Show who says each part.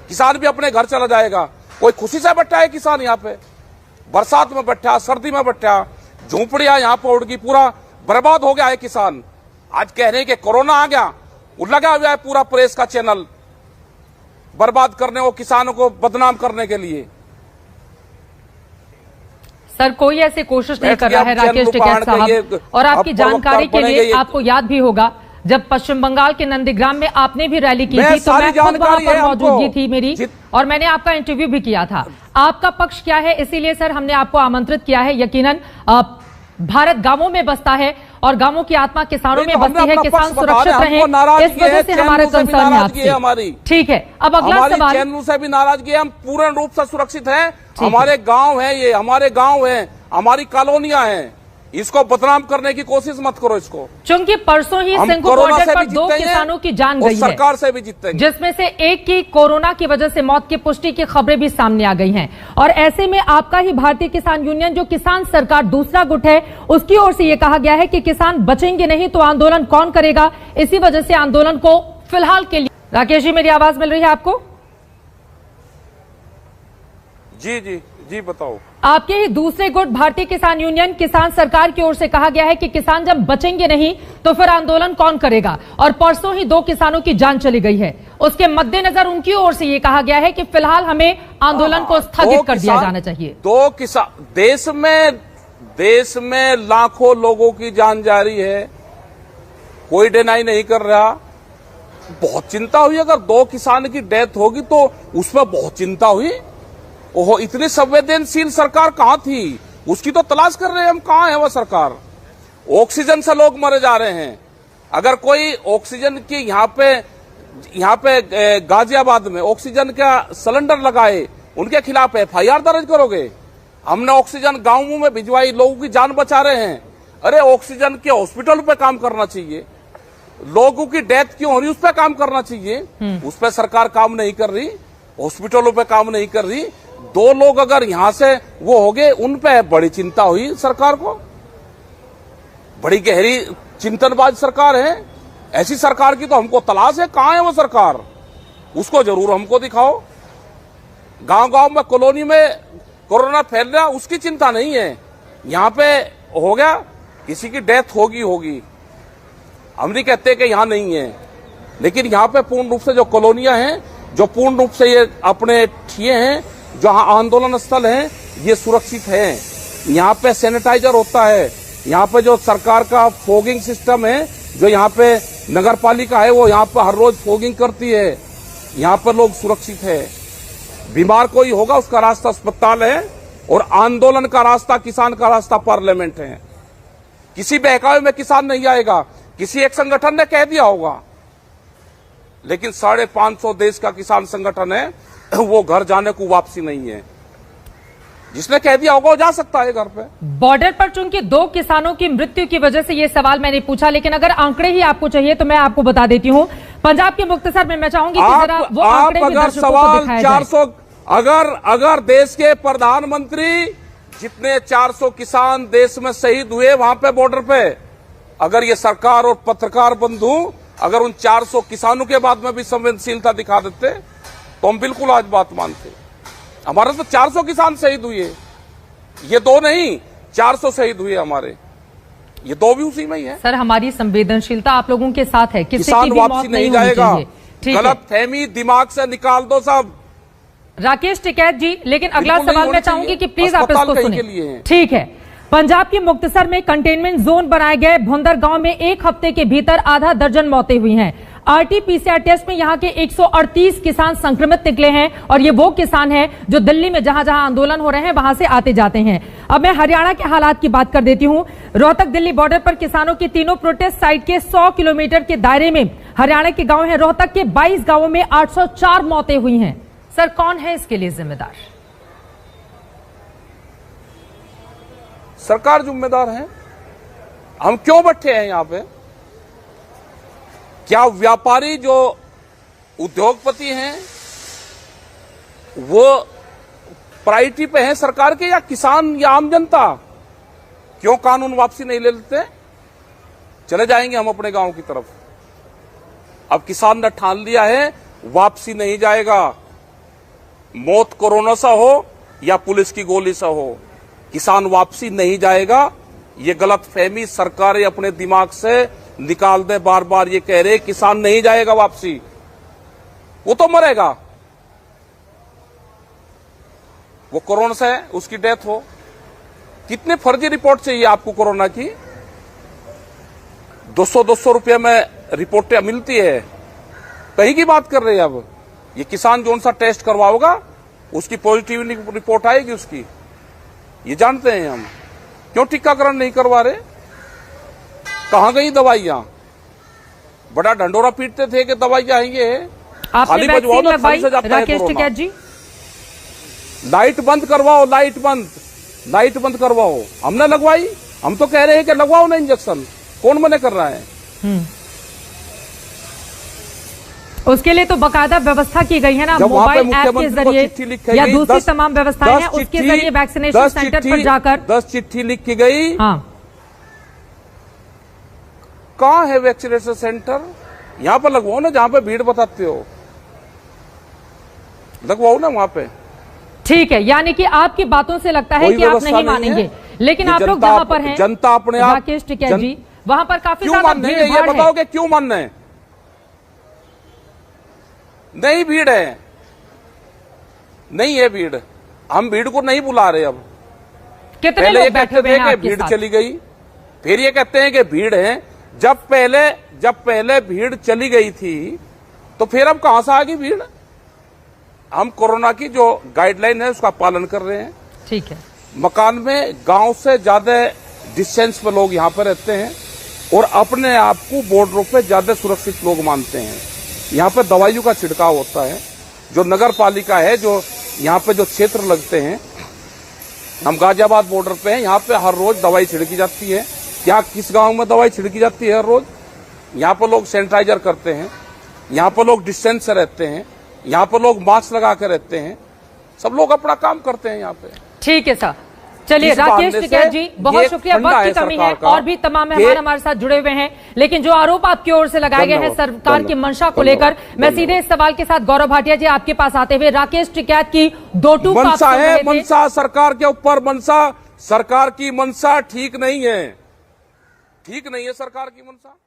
Speaker 1: किसान भी अपने घर चला जाएगा। कोई खुशी से बैठा है किसान यहाँ पे, बरसात में बैठा, सर्दी में बैठा, झोंपड़ियां यहाँ पे उड़ गई, पूरा बर्बाद हो गया है किसान। आज कह रहे हैं कि कोरोना आ गया, वो लगा हुआ है पूरा प्रेस का चैनल बर्बाद करने को, किसानों को बदनाम करने के लिए।
Speaker 2: सर कोई ऐसी कोशिश नहीं कर रहा है राकेश टिकैत साहब। और आपकी जानकारी के लिए आपको याद भी होगा जब पश्चिम बंगाल के नंदीग्राम में आपने भी रैली की थी, तो मैं खुद वहां पर मौजूदगी थी मेरी, और मैंने आपका इंटरव्यू भी किया था। आपका पक्ष क्या है, इसीलिए सर हमने आपको आमंत्रित किया है। यकीनन भारत गांवों में बसता है और गांवों की आत्मा किसानों में बसती है। किसान सुरक्षित रहें, इस वजह से हमारे कंसर्न है आपसे। ठीक है, अब अगला सवाल।
Speaker 1: चैनल से भी नाराजगी है, हम पूर्ण रूप से सुरक्षित हैं। हमारे गांव है, ये हमारे गांव है, हमारी कॉलोनियां हैं, इसको बदनाम करने की कोशिश मत करो इसको।
Speaker 2: चूंकि परसों ही सिंघू बॉर्डर पर 2 किसानों की जान गई है,
Speaker 1: सरकार से भी जीतते हैं,
Speaker 2: जिसमें से एक की कोरोना की वजह से मौत की पुष्टि की खबरें भी सामने आ गई हैं। और ऐसे में आपका ही भारतीय किसान यूनियन, जो किसान सरकार दूसरा गुट है, उसकी ओर से यह कहा गया है कि किसान बचेंगे नहीं तो आंदोलन कौन करेगा। इसी वजह से आंदोलन को फिलहाल के लिए, राकेश जी मेरी आवाज मिल रही है आपको?
Speaker 1: जी जी जी बताओ।
Speaker 2: आपके ही दूसरे गुट भारतीय किसान यूनियन, किसान सरकार की ओर से कहा गया है कि किसान जब बचेंगे नहीं तो फिर आंदोलन कौन करेगा। और परसों ही 2 किसानों की जान चली गई है, उसके मद्देनजर उनकी ओर से यह कहा गया है कि फिलहाल हमें आंदोलन को स्थगित कर दिया जाना चाहिए।
Speaker 1: 2 किसान, देश में लाखों लोगों की जान जा रही है, कोई डिनाई नहीं कर रहा। बहुत चिंता हुई, अगर 2 किसान की डेथ होगी तो उसमें बहुत चिंता हुई। ओहो, इतनी संवेदनशील सरकार कहां थी, उसकी तो तलाश कर रहे हैं हम, कहां है वो सरकार। ऑक्सीजन से लोग मरे जा रहे हैं। अगर कोई ऑक्सीजन की यहाँ पे गाजियाबाद में ऑक्सीजन का सिलेंडर लगाए, उनके खिलाफ FIR दर्ज करोगे? हमने ऑक्सीजन गांवों में भिजवाई, लोगों की जान बचा रहे हैं। अरे ऑक्सीजन के हॉस्पिटल पे काम करना चाहिए, लोगों की डेथ क्यों हो रही उस पर काम करना चाहिए। उस पर सरकार काम नहीं कर रही, हॉस्पिटलों पे काम नहीं कर रही। 2 लोग अगर यहां से वो हो गए, उन पे बड़ी चिंता हुई सरकार को। बड़ी गहरी चिंतनबाज सरकार है। ऐसी सरकार की तो हमको तलाश है, कहां है वो सरकार, उसको जरूर हमको दिखाओ। गांव गांव में, कॉलोनी में कोरोना फैल रहा, उसकी चिंता नहीं है। यहां पे हो गया, किसी की डेथ होगी, हम नहीं कहते कि यहां नहीं है, लेकिन यहां पे पूर्ण रूप से जो कॉलोनियां हैं, जो पूर्ण रूप से ये अपने ठिए हैं, जहां आंदोलन स्थल है, ये सुरक्षित है। यहाँ पे सैनिटाइजर होता है, यहाँ पे जो सरकार का फॉगिंग सिस्टम है, जो यहाँ पे नगर पालिका है, वो यहाँ पे हर रोज फॉगिंग करती है। यहाँ पर लोग सुरक्षित है। बीमार कोई होगा, उसका रास्ता अस्पताल है, और आंदोलन का रास्ता, किसान का रास्ता पार्लियामेंट है। किसी बहकावे में किसान नहीं आएगा, किसी एक संगठन ने कह दिया होगा, लेकिन 550 देश का किसान संगठन है, वो घर जाने को वापसी नहीं है। जिसने कह दिया होगा वो जा सकता है घर पे।
Speaker 2: बॉर्डर पर चूंकि 2 किसानों की मृत्यु की वजह से ये सवाल मैंने पूछा, लेकिन अगर आंकड़े ही आपको चाहिए तो मैं आपको बता देती हूं। पंजाब के मुख्तसर में मैं चाहूंगी कि जरा वो आंकड़े भी दर्शकों को दिखाया जाए।
Speaker 1: 400 अगर देश के प्रधानमंत्री, जितने 400 किसान देश में शहीद हुए वहां पे बॉर्डर पे, अगर ये सरकार और पत्रकार बंधु अगर उन 400 किसानों के बाद में भी संवेदनशीलता दिखा देते तो हम बिल्कुल आज बात मानते। हमारे तो 400 किसान शहीद हुए, ये 2 नहीं, 400 शहीद हुए हमारे, ये 2 भी उसी में ही है।
Speaker 2: सर हमारी संवेदनशीलता आप लोगों के साथ है, किसी
Speaker 1: किसान
Speaker 2: की भी
Speaker 1: वापसी
Speaker 2: मौत
Speaker 1: नहीं जाएगा।
Speaker 2: गलत
Speaker 1: फहमी दिमाग से निकाल दो सब।
Speaker 2: राकेश टिकैत जी, लेकिन अगला सवाल मैं चाहूंगी कि प्लीज आप इसको सुनें। ठीक है, पंजाब के मुक्तसर में कंटेनमेंट जोन बनाए गए भुंदर गांव में 1 हफ्ते के भीतर आधा दर्जन मौतें हुई हैं। RT-PCR टेस्ट में यहां के 138 किसान संक्रमित निकले हैं, और ये वो किसान हैं जो दिल्ली में जहां जहां आंदोलन हो रहे हैं वहां से आते जाते हैं। अब मैं हरियाणा के हालात की बात कर देती हूं। रोहतक दिल्ली बॉर्डर पर किसानों की तीनों प्रोटेस्ट साइट के 100 किलोमीटर के दायरे में हरियाणा के गांव हैं। रोहतक के 22 गांवों में 804 मौतें हुई हैं। सर कौन है इसके लिए जिम्मेदार?
Speaker 1: सरकार जिम्मेदार है। हम क्यों बैठे हैं यहां पे? क्या व्यापारी जो उद्योगपति हैं वो प्रायोरिटी पे हैं सरकार के, या किसान या आम जनता? क्यों कानून वापसी नहीं ले लेते? चले जाएंगे हम अपने गांव की तरफ। अब किसान ने ठान लिया है, वापसी नहीं जाएगा। मौत कोरोना से हो या पुलिस की गोली से हो, किसान वापसी नहीं जाएगा। ये गलतफहमी सरकारें अपने दिमाग से निकाल दे। बार बार ये कह रहे किसान नहीं जाएगा वापसी, वो तो मरेगा। वो कोरोना से उसकी डेथ हो। कितने फर्जी रिपोर्ट चाहिए आपको कोरोना की? 200 रुपये में रिपोर्टें मिलती है, कहीं की बात कर रहे हैं। अब ये किसान जो सा टेस्ट करवाओगा उसकी पॉजिटिव रिपोर्ट आएगी उसकी, ये जानते हैं हम। क्यों टीकाकरण नहीं करवा रहे? कहां गई दवाइयां? बड़ा ढंडोरा पीटते थे कि दवाइयां आएंगे, खाली बजवाओ ना, खाली से जाता है कोरोना।
Speaker 2: जी
Speaker 1: लाइट बंद करवाओ, लाइट बंद करवाओ। हमने लगवाई, हम तो कह रहे हैं कि लगवाओ ना इंजेक्शन, कौन मना कर रहा है?
Speaker 2: उसके लिए तो बकायदा व्यवस्था की गई है ना, मोबाइल ऐप के जरिए या दूसरी तमाम व्यवस्थाएं हैं, उसके जरिए वैक्सीनेशन सेंटर पर जाकर
Speaker 1: 10 चिट्ठी लिख की गई।
Speaker 2: हाँ,
Speaker 1: कहाँ है वैक्सीनेशन सेंटर? यहां पर लगवाओ ना, जहां पे भीड़ बताते हो, लगवाओ ना वहां पे।
Speaker 2: ठीक है, यानी कि आपकी बातों से लगता है कि आप नहीं मानेंगे, लेकिन आप लोग जहां पर हैं,
Speaker 1: जनता अपने आप,
Speaker 2: राकेश टिकैत जी, वहां पर काफी
Speaker 1: क्यों मानने हैं? ये बताओ कि क्यों मानना है? नहीं भीड़ है, नहीं है भीड़, हम भीड़ को नहीं बुला रहे। अब
Speaker 2: कितने लोग बैठे हुए हैं आपके
Speaker 1: भीड़
Speaker 2: साथ?
Speaker 1: चली गई, फिर ये कहते हैं कि भीड़ है। जब पहले भीड़ चली गई थी तो फिर अब कहां से आ गई भीड़? हम कोरोना की जो गाइडलाइन है उसका पालन कर रहे हैं।
Speaker 2: ठीक है,
Speaker 1: मकान में गांव से ज्यादा डिस्टेंस पे लोग यहां पर रहते हैं और अपने आप को बॉर्डरों पे ज्यादा सुरक्षित लोग मानते हैं। यहाँ पे दवाइयों का छिड़काव होता है, जो नगर पालिका है, जो यहाँ पे जो क्षेत्र लगते हैं, हम गाजियाबाद बॉर्डर पे हैं, यहाँ पे हर रोज दवाई छिड़की जाती है। क्या किस गांव में दवाई छिड़की जाती है हर रोज? यहाँ पे लोग सैनिटाइजर करते हैं, यहाँ पे लोग डिस्टेंस से रहते हैं, यहाँ पे लोग मास्क लगा कर रहते हैं, सब लोग अपना काम करते हैं यहाँ पे।
Speaker 2: ठीक है सर, चलिए राकेश टिकैत जी, बहुत शुक्रिया। वक्त की कमी है और भी तमाम मेहमान हमारे साथ जुड़े हुए हैं, लेकिन जो आरोप आपकी ओर से लगाए गए हैं सरकार की मंशा को लेकर, मैं सीधे इस सवाल के साथ गौरव भाटिया जी आपके पास आते हुए, राकेश टिकैत की दो टूक
Speaker 1: मंशा है, मंशा सरकार के ऊपर मंशा, सरकार की मंशा ठीक नहीं है, ठीक नहीं है सरकार की मंशा।